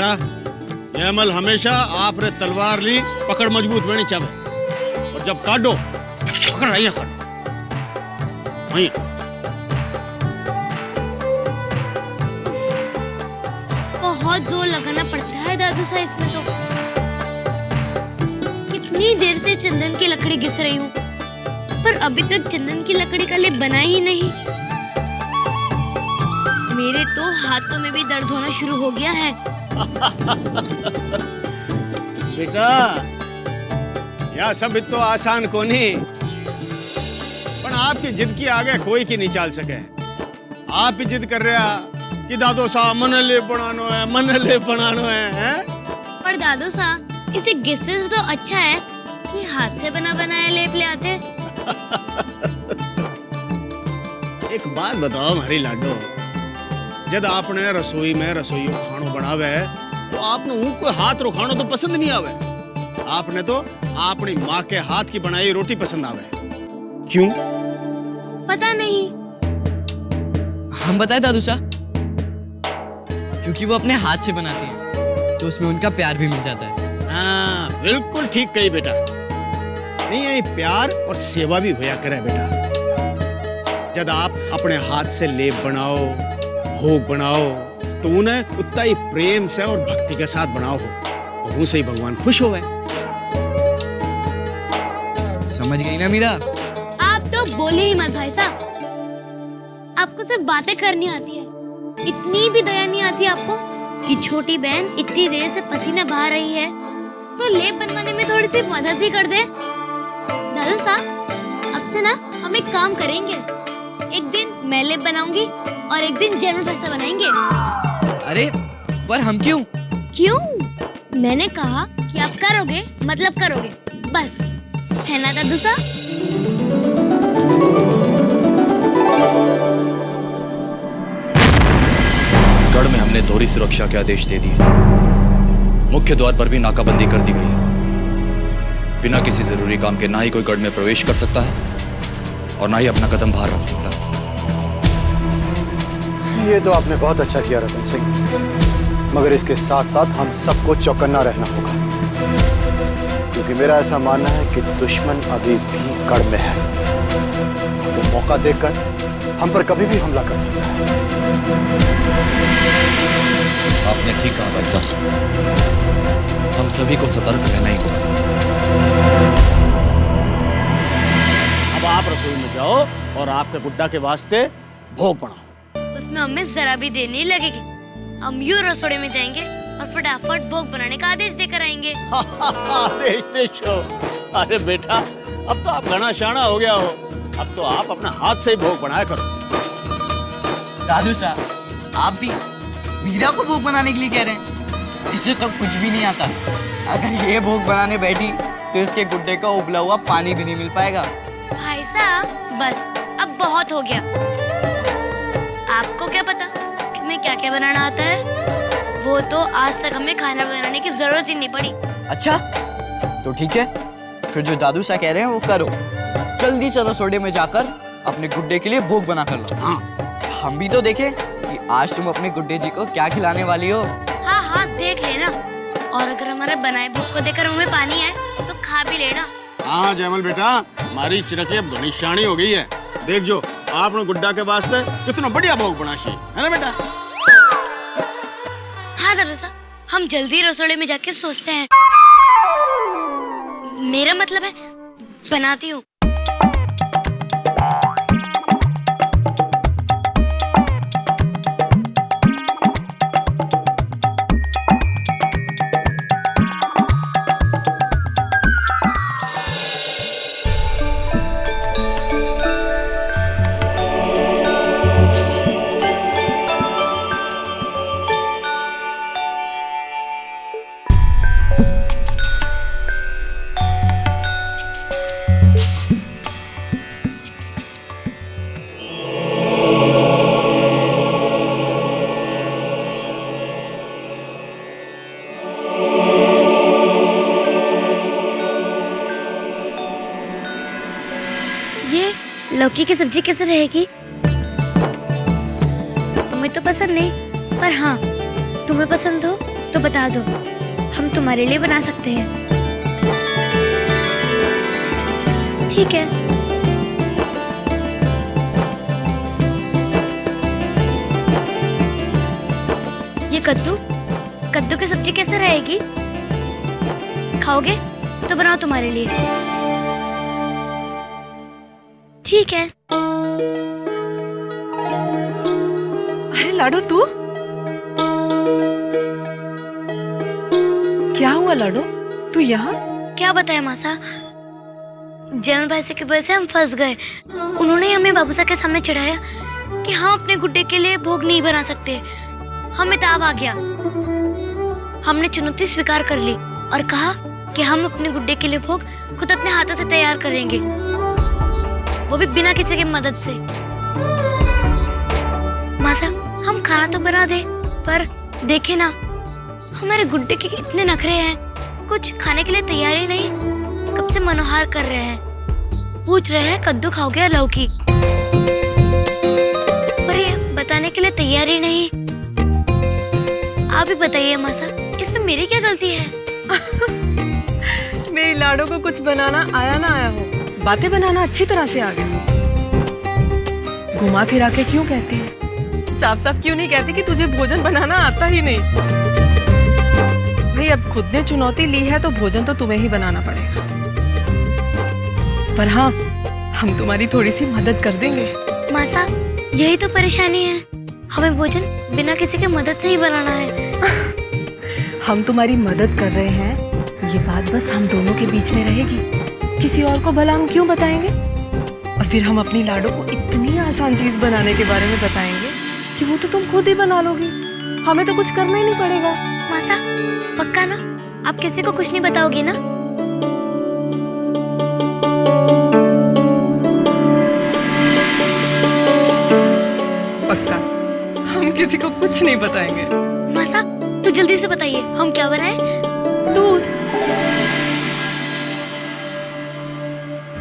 बेटा, ये अमल हमेशा आपने तलवार ली पकड़ मजबूत बनी चाहिए और जब काटो पकड़ रही काटो वहीं। बहुत जोर लगाना पड़ता है दादू साहब इसमें तो। कितनी देर से चंदन की लकड़ी घिस रही हूँ पर अभी तक चंदन की लकड़ी का लेप बना ही नहीं। मेरे तो हाथों में भी दर्द होना शुरू हो गया है। बेटा यह सब तो आसान को नहीं, पर आपकी जिद की आगे कोई की नहीं चाल सके। आप ही जिद कर रहे कि दादो साहब मन ले बनानो है, मन ले बनानो है? पर दादू साहब इसे घिसने से तो अच्छा है कि हाथ से बना बनाया लेप ले आते। एक बात बताओ हमारी लाडो, जब आपने रसोई में रसोई खानो बनावे तो आपने उनको हाथ रो खानो तो पसंद नहीं आवे, आपने तो अपनी माँ के हाथ की बनाई रोटी पसंद आवे। क्यों? पता नहीं। हम बताए दादू साहब, क्योंकि वो अपने हाथ से बनाती हैं तो उसमें उनका प्यार भी मिल जाता है। हाँ बिल्कुल ठीक कही बेटा। नहीं यही प्यार और सेवा भी होया करे बेटा। जब आप अपने हाथ से लेप बनाओ, भोग बनाओ तो उन्हें उतना ही प्रेम से और भक्ति के साथ बनाओ तो उनसे ही भगवान खुश हो गए। समझ गई ना मीरा? आप तो बोले ही मत भाई साहब, आपको सिर्फ बातें करनी आती है, इतनी भी दया नहीं आती आपको कि छोटी बहन इतनी देर से पसीना बहा रही है तो लेप बनवाने में थोड़ी सी मदद भी कर दे। दादू साहब अब से ना हम एक काम करेंगे, एक दिन मैं लेप बनाऊंगी और एक दिन जनरल पैसा बनाएंगे। अरे पर हम क्यों? क्यों? मैंने कहा कि आप करोगे मतलब करोगे, बस, है ना दादू साहब? गढ़ में हमने दोहरी सुरक्षा के आदेश दे दिए। मुख्य द्वार पर भी नाकाबंदी कर दी गई है। बिना किसी जरूरी काम के ना ही कोई गढ़ में प्रवेश कर सकता है और ना ही अपना कदम बाहर रख सकता है। ये तो आपने बहुत अच्छा किया रतन सिंह, मगर इसके साथ साथ हम सबको चौकन्ना रहना होगा, क्योंकि मेरा ऐसा मानना है कि दुश्मन अभी भी गढ़ में है। वो मौका देखकर हम पर कभी भी हमला कर सकता है। आपने ठीक कहा भाई साहब, हम सभी को सतर्क रहना ही होगा। अब आप रसोई में जाओ और आपके गुड्डा के वास्ते भोग बनाओ। उसमें हमें जरा भी देर नहीं लगेगी। हम यूं रसोड़े में जाएंगे और फटाफट भोग बनाने का आदेश देकर आएंगे। आदेश देशो? अरे बेटा अब तो आप घना शाना हो गया हो, अब तो आप अपना हाथ से ही भोग बनाया करो। दादू साहब आप भी मीरा को भोग बनाने के लिए कह रहे हैं? इसे तो कुछ भी नहीं आता। अगर ये भोग बनाने बैठी तो इसके गुड्डे का उबला हुआ पानी भी नहीं मिल पाएगा। भाई साहब बस अब बहुत हो गया। आपको क्या पता कि मैं क्या क्या बनाना आता है? वो तो आज तक हमें खाना बनाने की जरूरत ही नहीं पड़ी। अच्छा तो ठीक है, फिर जो दादू साहब कह रहे हैं वो करो। जल्दी से रसोड़े में जाकर अपने गुड्डे के लिए भोग बना कर लो। हाँ हम भी तो देखें कि आज तुम अपने गुड्डे जी को क्या खिलाने वाली हो। हाँ हाँ देख लेना, और अगर हमारे बनाए भोग को देखकर मुंह में पानी आए तो खा भी लेना। हाँ जयमल बेटा, हमारी चिरकी अब घनी शानी हो गई है। देख जो आपने गुड्डा के वास्ते कितना बढ़िया भोग बनाशी है ना बेटा। हाँ दादू साहब हम जल्दी रसोड़े में जाके सोचते हैं। मेरा मतलब है बनाती हूँ। लौकी की सब्जी कैसे रहेगी? तुम्हें तो पसंद नहीं, पर हाँ तुम्हें पसंद हो तो बता दो, हम तुम्हारे लिए बना सकते हैं। ठीक है। ये कद्दू की सब्जी कैसे रहेगी? खाओगे तो बनाओ तुम्हारे लिए। ठीक है। अरे लाडो, तू क्या हुआ लाडो? तू यहाँ? क्या बताया मासा, जनरल भाई से की वजह से हम फंस गए। उन्होंने हमें बाबूसा के सामने चढ़ाया कि हम अपने गुड्डे के लिए भोग नहीं बना सकते। हमें ताव आ गया। हमने चुनौती स्वीकार कर ली और कहा कि हम अपने गुड्डे के लिए भोग खुद अपने हाथों से तैयार करेंगे, वो भी बिना किसी की मदद से। मासा, हम खाना तो बना दे, पर देखे ना, हमारे गुड्डे के इतने नखरे हैं, कुछ खाने के लिए तैयार ही नहीं। कब से मनोहार कर रहे हैं, पूछ रहे हैं कद्दू खाओगे या लौकी, पर ये बताने के लिए तैयार ही नहीं। आप ही बताइए मासा, इसमें मेरी क्या गलती है? मेरी लाडो को कुछ बनाना आया ना आया हो, बातें बनाना अच्छी तरह से आ गया। घुमा फिरा के क्यों कहती है? साफ साफ क्यों नहीं कहती कि तुझे भोजन बनाना आता ही नहीं? भाई अब खुद ने चुनौती ली है तो भोजन तो तुम्हें ही बनाना पड़ेगा। पर हाँ, हम तुम्हारी थोड़ी सी मदद कर देंगे। मासा, यही तो परेशानी है, हमें भोजन बिना किसी की मदद से ही बनाना है। हम तुम्हारी मदद कर रहे हैं, ये बात बस हम दोनों के बीच में रहेगी। किसी और को भला हम क्यों बताएंगे? और फिर हम अपनी लाडो को इतनी आसान चीज बनाने के बारे में बताएंगे कि वो तो तुम खुद ही बना लोगी। हमें तो कुछ करना ही नहीं पड़ेगा। मासा, पक्का ना? आप किसी को कुछ नहीं बताओगी ना? पक्का, हम किसी को कुछ नहीं बताएंगे। मासा, तो जल्दी से बताइए, हम क्या बनाएं? दूध।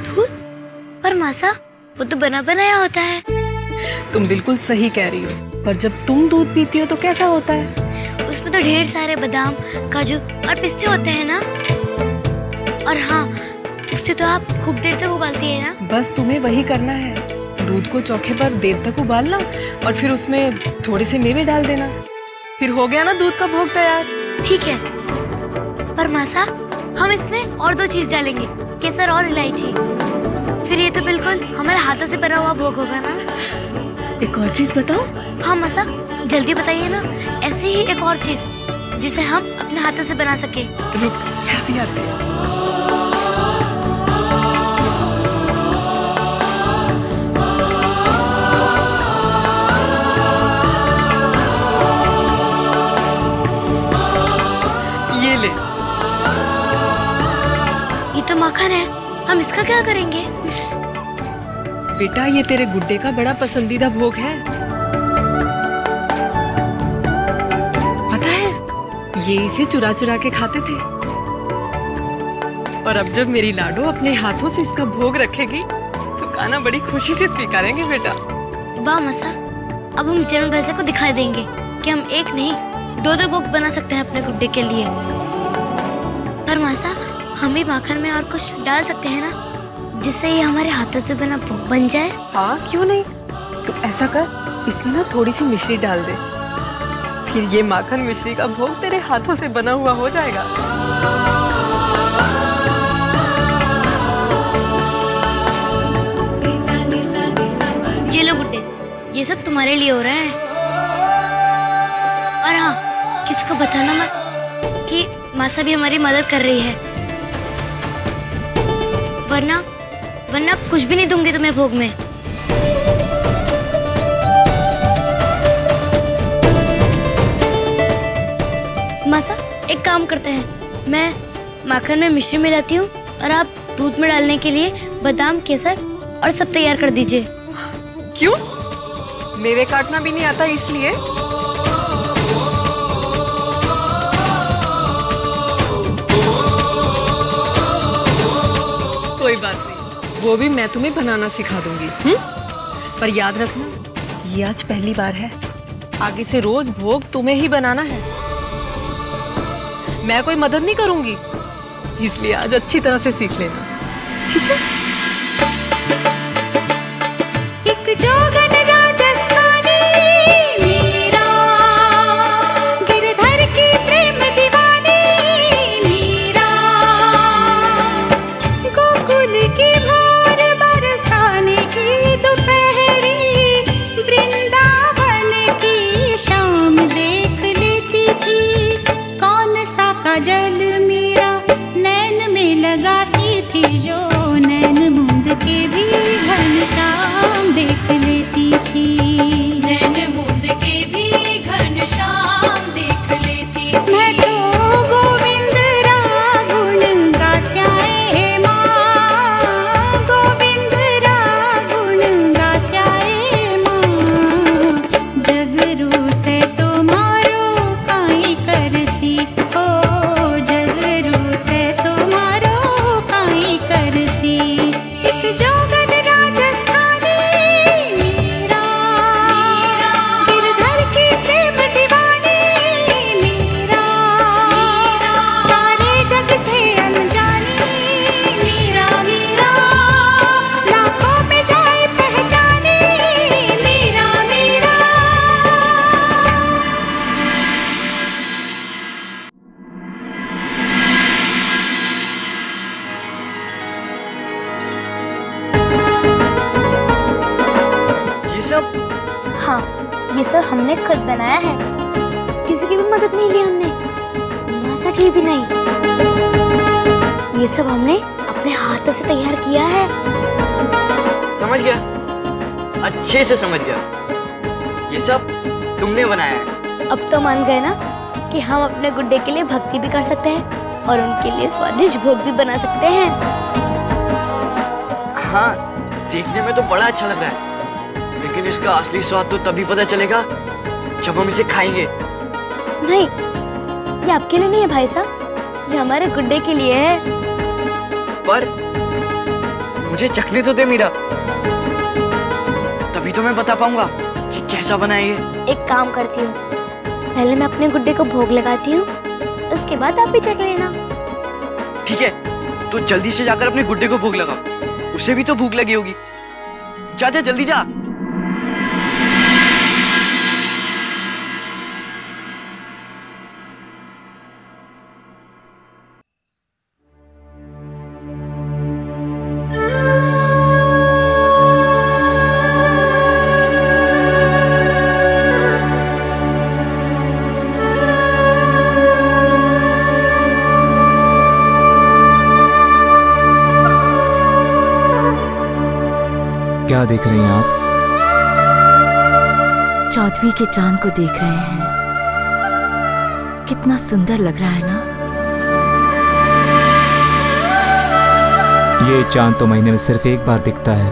दूध? पर मासा, वो तो बना बनाया होता है। तुम बिल्कुल सही कह रही हो, पर जब तुम दूध पीती हो तो कैसा होता है? उसमें तो ढेर सारे बादाम, काजू और पिस्ते होते हैं ना। और हाँ, उससे तो आप खूब देर तक उबालती है ना। बस तुम्हें वही करना है, दूध को चौके पर देर तक उबालना और फिर उसमें थोड़े से मेवे डाल देना, फिर हो गया ना दूध का भोग तैयार। ठीक है, पर मासा, हम इसमें और 2 चीज डालेंगे, केसर और इलायची। फिर ये तो बिल्कुल हमारे हाथों से बना हुआ भोग होगा ना। एक और चीज बताओ। हाँ मासा, जल्दी बताइए ना, ऐसी ही एक और चीज जिसे हम अपने हाथों से बना सके। रुक, अभी आते हैं। ये ले। ये तो माखन है, हम इसका क्या करेंगे? बेटा, ये तेरे गुड्डे का बड़ा पसंदीदा भोग है। पता है, ये इसे चुरा चुरा के खाते थे, और अब जब मेरी लाडो अपने हाथों से इसका भोग रखेगी तो खाना बड़ी खुशी से स्वीकारेंगे बेटा। वाह मासा, अब हम जनरल भाई को दिखाई देंगे कि हम एक नहीं 2-2 भोग बना सकते हैं अपने गुड्डे के लिए। पर मासा, हम भी माखन में और कुछ डाल सकते हैं ना, जिससे ये हमारे हाथों से बना भोग बन जाए। हाँ, क्यों नहीं? तो ऐसा कर, इसमें ना थोड़ी सी मिश्री डाल दे, फिर ये माखन मिश्री का भोग तेरे हाथों से बना हुआ हो जाएगा। ये लो गुड्डे, ये सब तुम्हारे लिए हो रहा है। और हाँ, किसको बताना मत कि मासा भी हमारी मदद कर रही है, वरना कुछ भी नहीं दूंगी तुम्हें भोग में। मासा, एक काम करते हैं, मैं माखन में मिश्री मिलाती हूँ और आप दूध में डालने के लिए बादाम, केसर और सब तैयार कर दीजिए। क्यों? मेवे काटना भी नहीं आता इसलिए? कोई बात नहीं, वो भी मैं तुम्हें बनाना सिखा दूंगी। पर याद रखना, ये आज पहली बार है, आगे से रोज भोग तुम्हें ही बनाना है। मैं कोई मदद नहीं करूंगी, इसलिए आज अच्छी तरह से सीख लेना, ठीक है? एक जोगन राजस्थानी मीरा, गिरधर की प्रेम दीवानी मीरा, गोकुल की भोर बरसाने की दोपहरी, वृंदावन की शाम देख लेती थी। कौन सा काजल मीरा नैन में लगाती थी, जो नैन मूंद के भी घनश्याम देख लेती थी। नैन मूंद के भी घनश्याम देख लेती थी। मैं तो गोविंद रागुण गास्याए माँ, गोविंद रागुण गास्याए माँ। जगरू से तुम्हारो काई करसी, ओ जगरू से तुम्हारो काई करसी। एक जोगन राजस्थानी मीरा, गिरधर की प्रेम दीवानी मीरा, सारे जग से अनजानी मीरा मीरा, लाखों में जाए पहचानी मीरा मीरा। ये सब हाँ, ये सब हमने खुद बनाया है, किसी की भी मदद नहीं ली हमने, नासा की भी नहीं। ये सब हमने अपने हाथों से तैयार किया है। समझ गया, अच्छे से समझ गया। ये सब तुमने बनाया है। अब तो मान गए ना कि हम अपने गुड्डे के लिए भक्ति भी कर सकते हैं और उनके लिए स्वादिष्ट भोग भी बना सकते हैं। हाँ, देखने में तो बड़ा अच्छा लग रहा है, लेकिन इसका असली स्वाद तो तभी पता चलेगा जब हम इसे खाएंगे। नहीं, ये आपके लिए नहीं है भाई साहब, ये हमारे गुड्डे के लिए है। पर मुझे चखने तो दे मीरा, तभी तो मैं बता पाऊंगा कि कैसा बना है ये। एक काम करती हूँ, पहले मैं अपने गुड्डे को भोग लगाती हूँ, उसके बाद आप भी चख लेना। ठीक है, तो जल्दी से जाकर अपने गुड्डे को भोग लगाओ, उसे भी तो भूख लगी होगी। जा जा, जल्दी जा। क्या देख रही हैं आप? चौदहवीं के चांद को देख रहे हैं। कितना सुंदर लग रहा है ना? ये चांद तो महीने में सिर्फ एक बार दिखता है,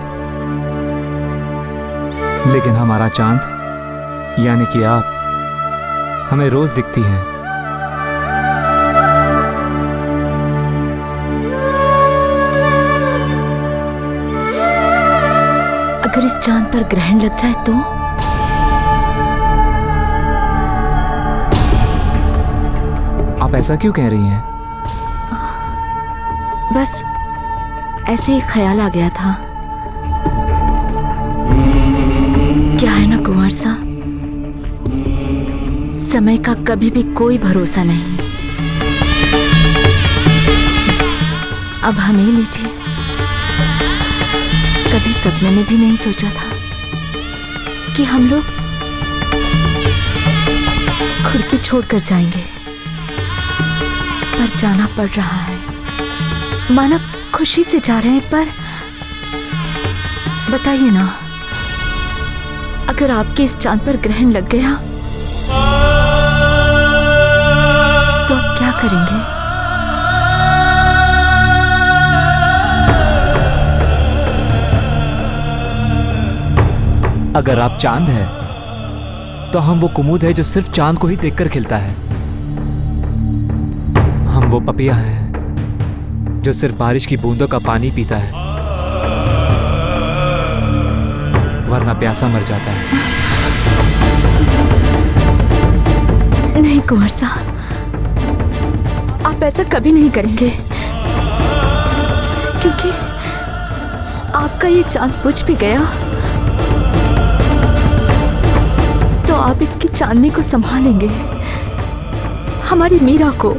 लेकिन हमारा चांद यानी कि आप हमें रोज दिखती हैं। अगर इस चांद पर ग्रहण लग जाए तो? आप ऐसा क्यों कह रही हैं? बस ऐसे ही ख्याल आ गया था। क्या है ना कुंवर सा, समय का कभी भी कोई भरोसा नहीं। अब हमें लीजिए, कभी सपने में भी नहीं सोचा था कि हम लोग खिड़की छोड़कर जाएंगे, पर जाना पड़ रहा है। माना खुशी से जा रहे हैं, पर बताइए ना, अगर आपके इस चांद पर ग्रहण लग गया तो आप क्या करेंगे? अगर आप चांद है तो हम वो कुमुद है जो सिर्फ चांद को ही देखकर खिलता है। हम वो पपिया हैं जो सिर्फ बारिश की बूंदों का पानी पीता है, वरना प्यासा मर जाता है। नहीं कुंवर साहब, आप ऐसा कभी नहीं करेंगे, क्योंकि आपका ये चांद बुझ भी गया तो आप इसकी चांदनी को संभालेंगे, हमारी मीरा को।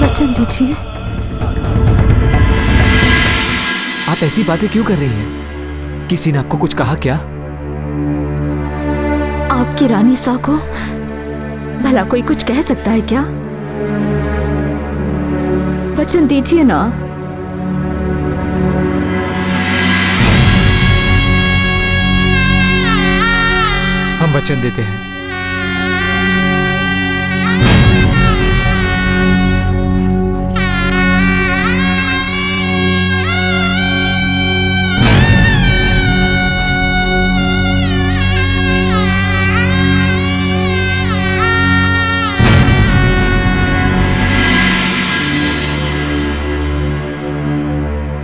वचन दीजिए। आप ऐसी बातें क्यों कर रही हैं? किसी ने आपको कुछ कहा क्या? आपकी रानी सा को भला कोई कुछ कह सकता है क्या? वचन दीजिए ना। हम वचन देते हैं।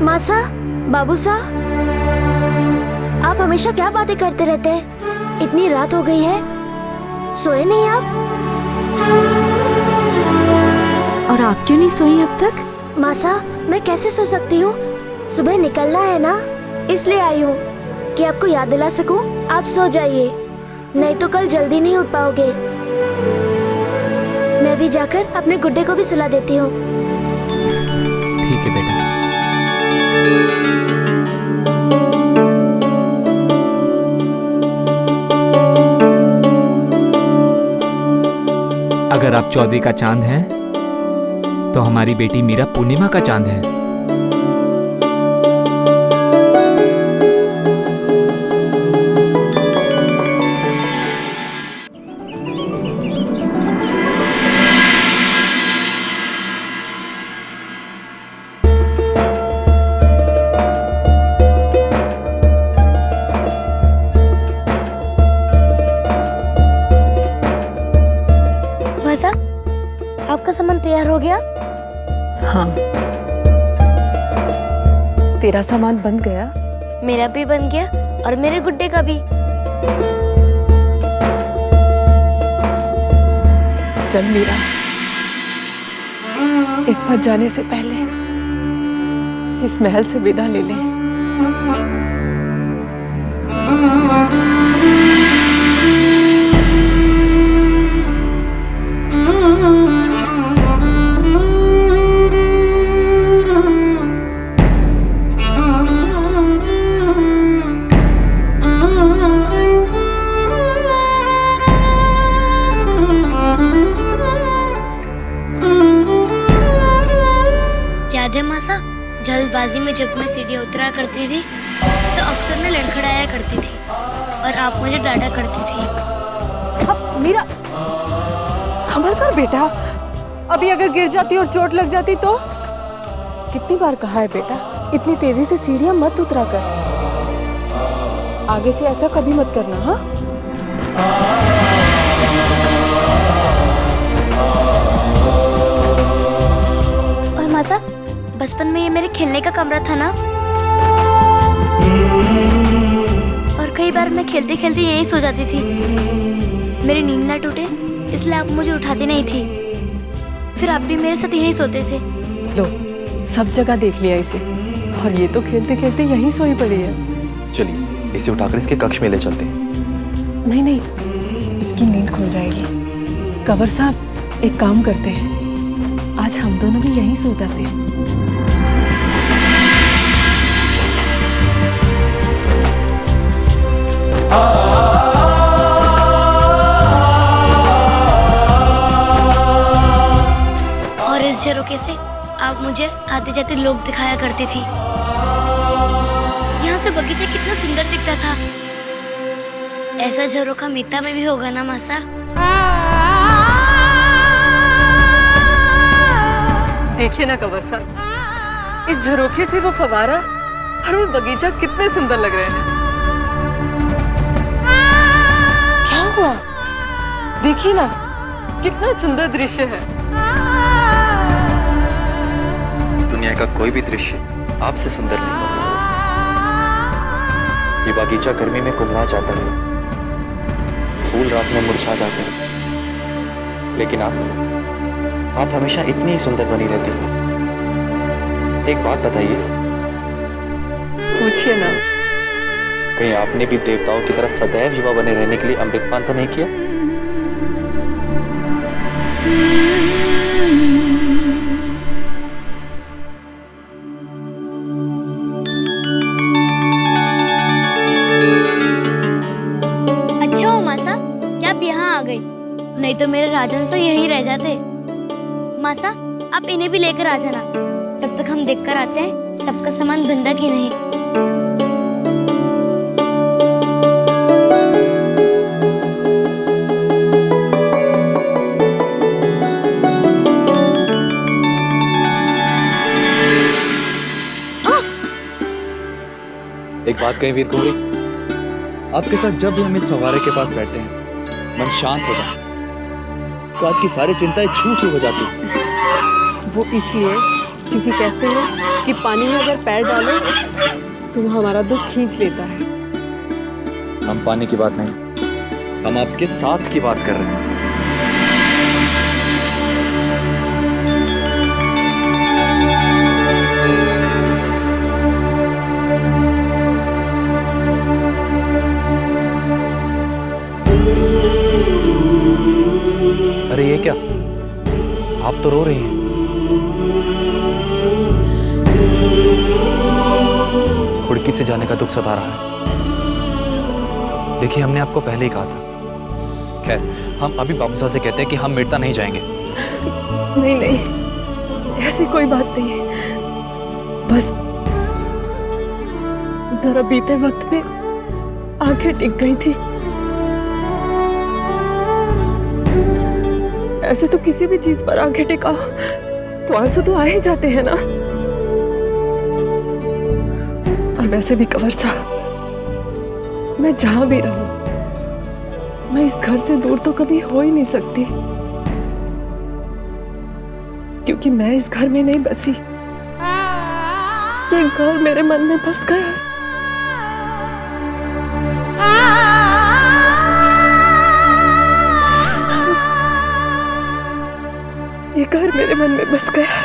मासा, बाबू सा, आप हमेशा क्या बातें करते रहते हैं? इतनी रात हो गई है, सोए नहीं आप? और आप क्यों नहीं सोई अब तक? मासा, मैं कैसे सो सकती हूँ? सुबह निकलना है ना, इसलिए आई हूँ कि आपको याद दिला सकूं। आप सो जाइए, नहीं तो कल जल्दी नहीं उठ पाओगे। मैं भी जाकर अपने गुड्डे को भी सुला देती हूँ। ठीक है बेटा। अगर आप चौदवी का चांद हैं, तो हमारी बेटी मीरा पूर्णिमा का चांद है। मासा, आपका सामान तैयार हो गया? हाँ, तेरा सामान बन गया? मेरा भी बन गया और मेरे गुड्डे का भी। चल मीरा, एक बार जाने से पहले इस महल से विदा ले ले। याद है मासा, जल्दबाजी में जब मैं सीढ़ियाँ उतरा करती थी तो अक्सर मैं लड़खड़ाया करती थी और आप मुझे डांटा करती थी। अब मीरा, संभल कर बेटा, अभी अगर गिर जाती और चोट लग जाती तो? कितनी बार कहा है बेटा, इतनी तेजी से सीढ़ियां मत उतरा कर। आगे से ऐसा कभी मत करना। हाँ, और मासा, बचपन में ये मेरे खेलने का कमरा था ना, और कई बार मैं खेलते खेलते यहीं सो जाती थी। मेरी नींद ना टूटे इसलिए आप मुझे उठाती नहीं थी, फिर आप भी मेरे साथ यहीं सोते थे। लो, सब जगह देख लिया इसे, और ये तो खेलते खेलते यहीं सोई पड़ी है। चलिए इसे उठाकर इसके कक्ष में ले चलते हैं। नहीं नहीं, इसकी नींद खुल जाएगी। कंवर साहब, एक काम करते हैं, आज हम दोनों भी यहीं सो जाते हैं। और इस झरोखे से आप मुझे आते जाते लोग दिखाया करती थी। यहाँ से बगीचा कितना सुंदर दिखता था। ऐसा झरोखा मीता में भी होगा ना मासा? देखिए ना कंवर साहब, इस झरोखे से वो फवारा और वो बगीचा कितने सुंदर लग रहे हैं। क्या हुआ? देखिए ना, कितना सुंदर दृश्य है। दुनिया का कोई भी दृश्य आपसे सुंदर नहीं होगा। ये बागीचा गर्मी में कुमला जाता है, फूल रात में मुरझा जाते हैं, लेकिन आप हमेशा इतनी ही सुंदर बनी रहती हैं। एक बात बताइए, पूछिए ना। कहीं आपने भी देवताओं की तरह सदैव युवा बने रहने के लिए अमृतपान तो नहीं किया? अच्छा हो मासा कि आप यहाँ आ गए, नहीं तो मेरे राजन तो यहीं रह जाते। मासा आप इन्हें भी लेकर आ जाना, तब तक हम देख कर आते हैं सबका सामान बंधा कि नहीं। एक बात कहें वीर कुंवरी, आपके साथ जब भी हम इस फव्वारे के पास बैठते हैं मन शांत हो जाता है, तो आपकी सारी चिंताएं छू हो जाती हैं। वो इसलिए क्योंकि कहते हैं कि पानी में अगर पैर डालो तो वो हमारा दुख खींच लेता है। हम पानी की बात नहीं, हम आपके साथ की बात कर रहे हैं। अरे ये क्या, आप तो रो रही हैं। खुड़की से जाने का दुख सता रहा है। देखिए, हमने आपको पहले ही कहा था। खैर, हम अभी बाबूसा से कहते हैं कि हम मिटता नहीं जाएंगे। नहीं नहीं, ऐसी कोई बात नहीं है। बस जरा बीते वक्त में आंखें टिक गई थी। ऐसे तो किसी भी चीज पर आंखें टिका तो आंसू तो आ ही जाते हैं ना। और वैसे भी कंवर साहब, मैं जहां भी रहूं, मैं इस घर से दूर तो कभी हो ही नहीं सकती, क्योंकि मैं इस घर में नहीं बसी। ये घर मेरे मन में बस गया है। ये घर मेरे मन में बस गया है।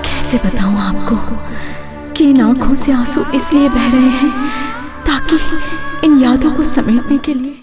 कैसे बताऊं आपको कि इन आंखों से आंसू इसलिए बह रहे हैं ताकि इन यादों को समेटने के लिए